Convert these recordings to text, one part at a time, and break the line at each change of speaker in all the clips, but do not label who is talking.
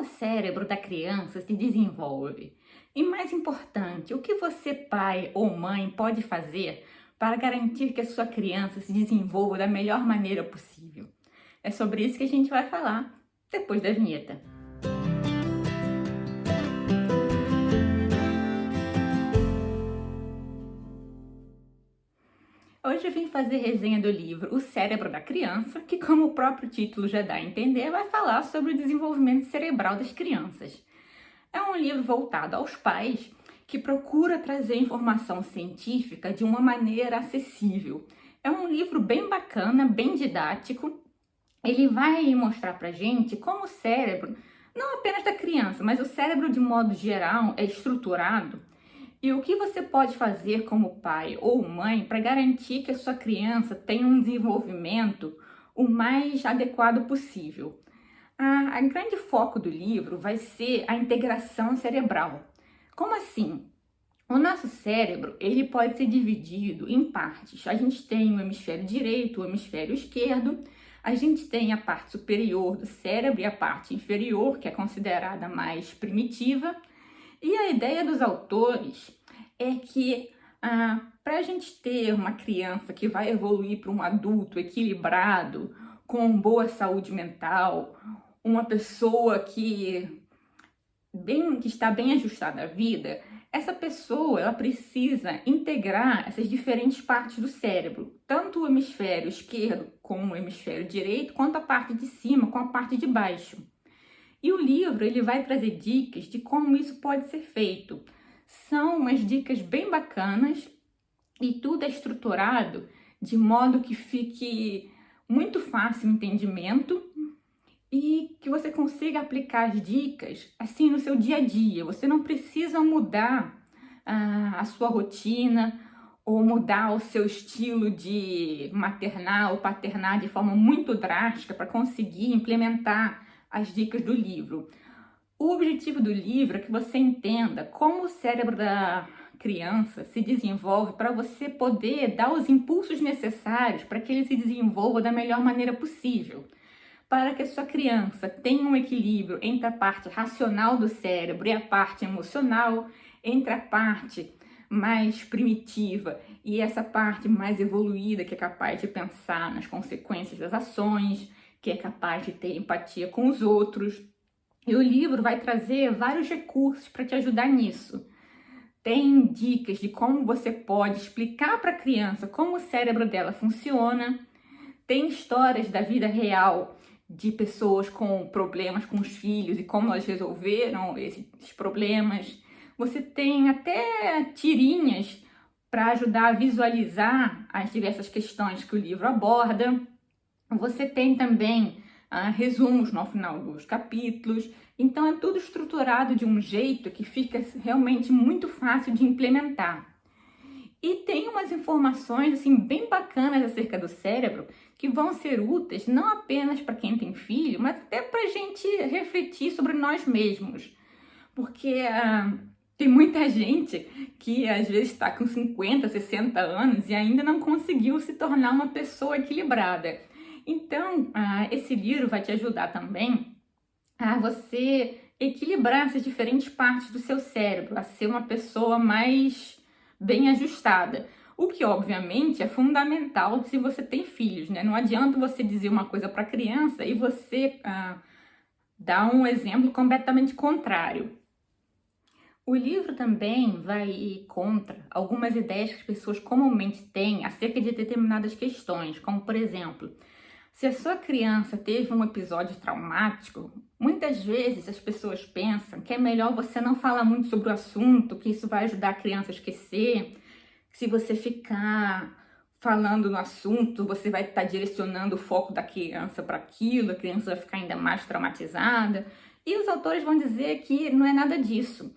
Como o cérebro da criança se desenvolve? E mais importante, o que você, pai ou mãe, pode fazer para garantir que a sua criança se desenvolva da melhor maneira possível? É sobre isso que a gente vai falar depois da vinheta. Hoje eu vim fazer resenha do livro O Cérebro da Criança, que, como o próprio título já dá a entender, vai falar sobre o desenvolvimento cerebral das crianças. É um livro voltado aos pais que procura trazer informação científica de uma maneira acessível. É um livro bem bacana, bem didático. Ele vai mostrar pra gente como o cérebro, não apenas da criança, mas o cérebro de modo geral é estruturado e o que você pode fazer como pai ou mãe para garantir que a sua criança tenha um desenvolvimento o mais adequado possível. O grande foco do livro vai ser a integração cerebral. Como assim? O nosso cérebro, ele pode ser dividido em partes. A gente tem o hemisfério direito, o hemisfério esquerdo. A gente tem a parte superior do cérebro e a parte inferior, que é considerada mais primitiva. E a ideia dos autores é que para a gente ter uma criança que vai evoluir para um adulto equilibrado, com boa saúde mental, uma pessoa que está bem ajustada à vida, essa pessoa ela precisa integrar essas diferentes partes do cérebro, tanto o hemisfério esquerdo com o hemisfério direito, quanto a parte de cima com a parte de baixo. E o livro ele vai trazer dicas de como isso pode ser feito. São umas dicas bem bacanas e tudo é estruturado de modo que fique muito fácil o entendimento e que você consiga aplicar as dicas assim no seu dia a dia. Você não precisa mudar a sua rotina ou mudar o seu estilo de maternar ou paternar de forma muito drástica para conseguir implementar as dicas do livro. O objetivo do livro é que você entenda como o cérebro da criança se desenvolve para você poder dar os impulsos necessários para que ele se desenvolva da melhor maneira possível. Para que a sua criança tenha um equilíbrio entre a parte racional do cérebro e a parte emocional, entre a parte mais primitiva e essa parte mais evoluída que é capaz de pensar nas consequências das ações, que é capaz de ter empatia com os outros. E o livro vai trazer vários recursos para te ajudar nisso. Tem dicas de como você pode explicar para a criança como o cérebro dela funciona. Tem histórias da vida real de pessoas com problemas com os filhos e como elas resolveram esses problemas. Você tem até tirinhas para ajudar a visualizar as diversas questões que o livro aborda. Você tem também resumos no final dos capítulos. Então é tudo estruturado de um jeito que fica realmente muito fácil de implementar. E tem umas informações assim bem bacanas acerca do cérebro que vão ser úteis não apenas para quem tem filho, mas até para a gente refletir sobre nós mesmos. Porque tem muita gente que às vezes está com 50, 60 anos e ainda não conseguiu se tornar uma pessoa equilibrada. Então, esse livro vai te ajudar também a você equilibrar essas diferentes partes do seu cérebro, a ser uma pessoa mais bem ajustada. O que, obviamente, é fundamental se você tem filhos, né? Não adianta você dizer uma coisa para a criança e você dar um exemplo completamente contrário. O livro também vai ir contra algumas ideias que as pessoas comumente têm acerca de determinadas questões, como, por exemplo, se a sua criança teve um episódio traumático, muitas vezes as pessoas pensam que é melhor você não falar muito sobre o assunto, que isso vai ajudar a criança a esquecer. Se você ficar falando no assunto, você vai estar direcionando o foco da criança para aquilo, a criança vai ficar ainda mais traumatizada. E os autores vão dizer que não é nada disso.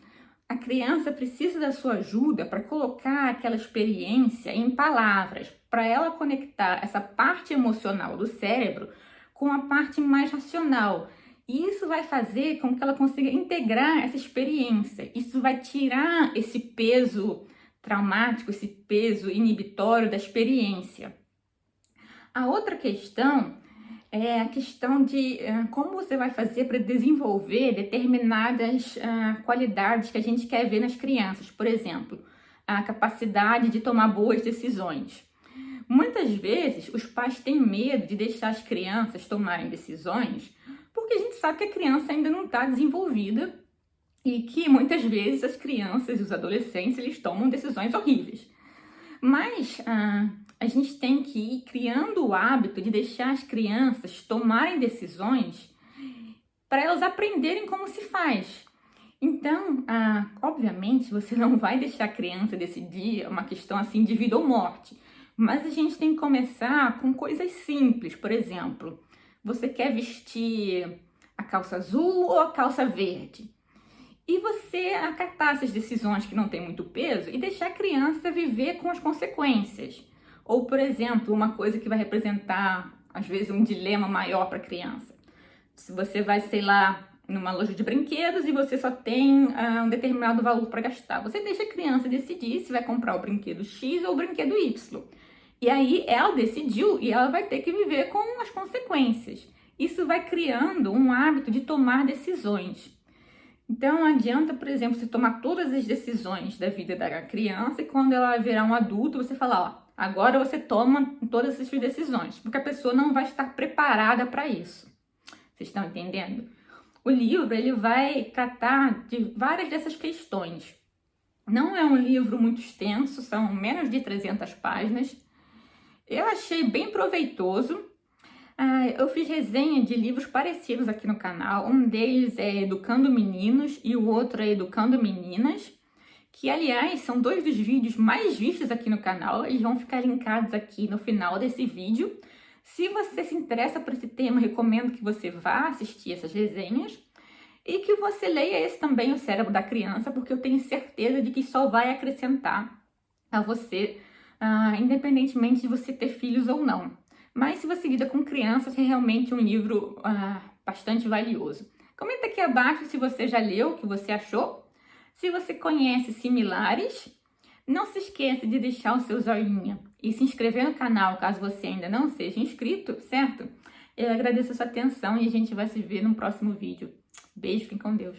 A criança precisa da sua ajuda para colocar aquela experiência em palavras, para ela conectar essa parte emocional do cérebro com a parte mais racional. E isso vai fazer com que ela consiga integrar essa experiência. Isso vai tirar esse peso traumático, esse peso inibitório da experiência. A outra questão é a questão de como você vai fazer para desenvolver determinadas qualidades que a gente quer ver nas crianças. Por exemplo, a capacidade de tomar boas decisões. Muitas vezes, os pais têm medo de deixar as crianças tomarem decisões porque a gente sabe que a criança ainda não está desenvolvida e que muitas vezes as crianças e os adolescentes eles tomam decisões horríveis. Mas a gente tem que ir criando o hábito de deixar as crianças tomarem decisões para elas aprenderem como se faz. Então, obviamente, você não vai deixar a criança decidir uma questão assim de vida ou morte. Mas a gente tem que começar com coisas simples. Por exemplo, você quer vestir a calça azul ou a calça verde? E você acatar essas decisões que não têm muito peso e deixar a criança viver com as consequências. Ou, por exemplo, uma coisa que vai representar, às vezes, um dilema maior para a criança. Se você vai, sei lá, numa loja de brinquedos e você só tem um determinado valor para gastar, você deixa a criança decidir se vai comprar o brinquedo X ou o brinquedo Y. E aí ela decidiu e ela vai ter que viver com as consequências. Isso vai criando um hábito de tomar decisões. Então não adianta, por exemplo, você tomar todas as decisões da vida da criança e quando ela virar um adulto, você falar, ó, agora você toma todas as suas decisões, porque a pessoa não vai estar preparada para isso. Vocês estão entendendo? O livro, ele vai tratar de várias dessas questões. Não é um livro muito extenso, são menos de 300 páginas. Eu achei bem proveitoso. Eu fiz resenha de livros parecidos aqui no canal. Um deles é Educando Meninos e o outro é Educando Meninas, que, aliás, são dois dos vídeos mais vistos aqui no canal. Eles vão ficar linkados aqui no final desse vídeo. Se você se interessa por esse tema, recomendo que você vá assistir essas resenhas e que você leia esse também, O Cérebro da Criança, porque eu tenho certeza de que só vai acrescentar a você, independentemente de você ter filhos ou não. Mas se você lida com crianças, é realmente um livro bastante valioso. Comenta aqui abaixo se você já leu, o que você achou. Se você conhece similares, não se esqueça de deixar o seu joinha e se inscrever no canal caso você ainda não seja inscrito, certo? Eu agradeço a sua atenção e a gente vai se ver no próximo vídeo. Beijo, fiquem com Deus.